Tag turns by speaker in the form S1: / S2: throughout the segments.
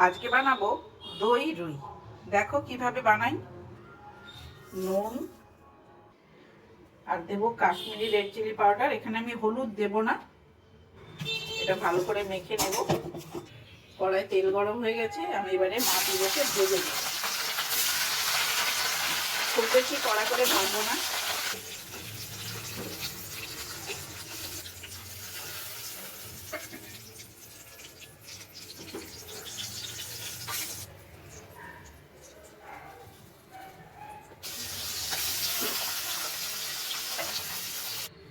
S1: আজকে বানাবো দই রুই। দেখো কিভাবে বানাই। নুন আর দেবো কাশ্মীরি রেড চিলি পাউডার। এখানে আমি হলুদ দেব না। এটা ভালো করে মেখে নেব। কড়াই তেল গরম হয়ে গেছে, আমি এবারে মাছগুলোকে ভেজে নেব। খুব বেশি কড়া করে ভাজবো না।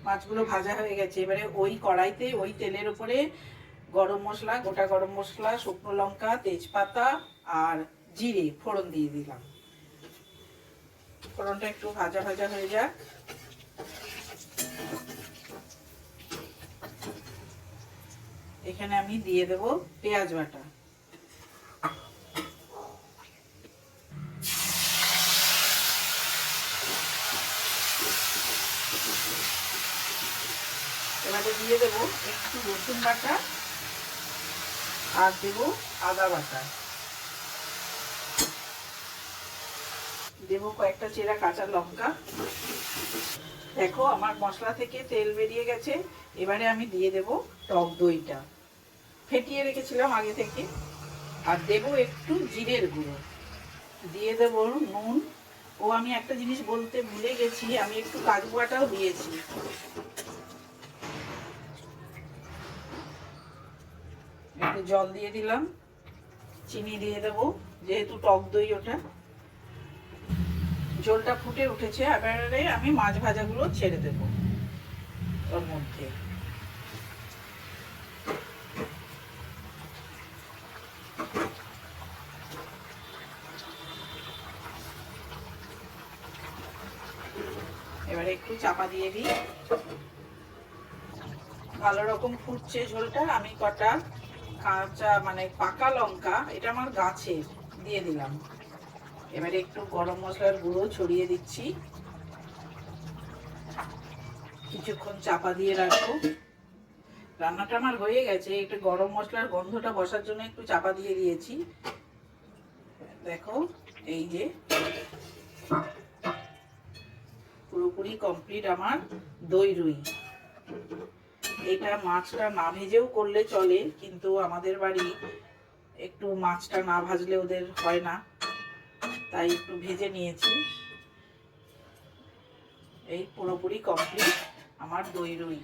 S1: মাছগুলো ভাজা হয়ে গেছে, এবারে ওই কড়াইতে ওই তেলের উপরে গরম মশলা, গোটা গরম মশলা, শুকনো লঙ্কা, তেজপাতা আর জিরে ফোড়ন দিয়ে দিলাম। ফোড়নটা একটু ভাজা ভাজা হয়ে যাক। এখানে আমি দিয়ে দেব পেঁয়াজ বাটা। এবারে দিয়ে দেব একটু রসুন বাটা আর দেব আদা বাটা। দেব কয়েকটা চেরা কাঁচা লঙ্কা। দেখো আমার মশলা থেকে তেল বেরিয়ে গেছে। এবারে আমি দিয়ে দেব টক দইটা, ফেটিয়ে রেখেছিলাম আগে থেকে। আর দেব একটু জিরের গুঁড়ো, দিয়ে দেব নুন। ও আমি একটা জিনিস বলতে ভুলে গেছি, আমি একটু কাজু বাটাও দিয়েছি। একটু জল দিয়ে দিলাম, চিনি দিয়ে দেব যেহেতু টক দই ওটা। ঝোলটা ফুটে উঠেছে, এবারে আমি মাছ ভাজাগুলো ছেড়ে দেব ওর মধ্যে। এবারে একটু চাপা দিয়ে দিই। ভালো রকম ফুটছে ঝোলটা। আমি কটা কাঁচা পাকা লঙ্কা, এটা আমার গাছের, দিয়ে দিলাম। এবারে একটু গরম মশলার গুঁড়ো ছড়িয়ে দিচ্ছি। কিছুক্ষণ চাপা দিয়ে রাখবো। রান্নাটা আমার হয়ে গেছে, একটু গরম মশলার গন্ধটা বসার জন্য একটু চাপা দিয়ে দিয়েছি। দেখো এই যে পুরোপুরি কমপ্লিট আমার দই রুই। এটা মাছটা না ভেজেও করলে চলে, কিন্তু আমাদের বাড়ি একটু মাছটা না ভাজলে ওদের হয় না, তাই একটু ভেজে নিয়েছি। এই পুরোপুরি কমপ্লিট আমার দই রুই।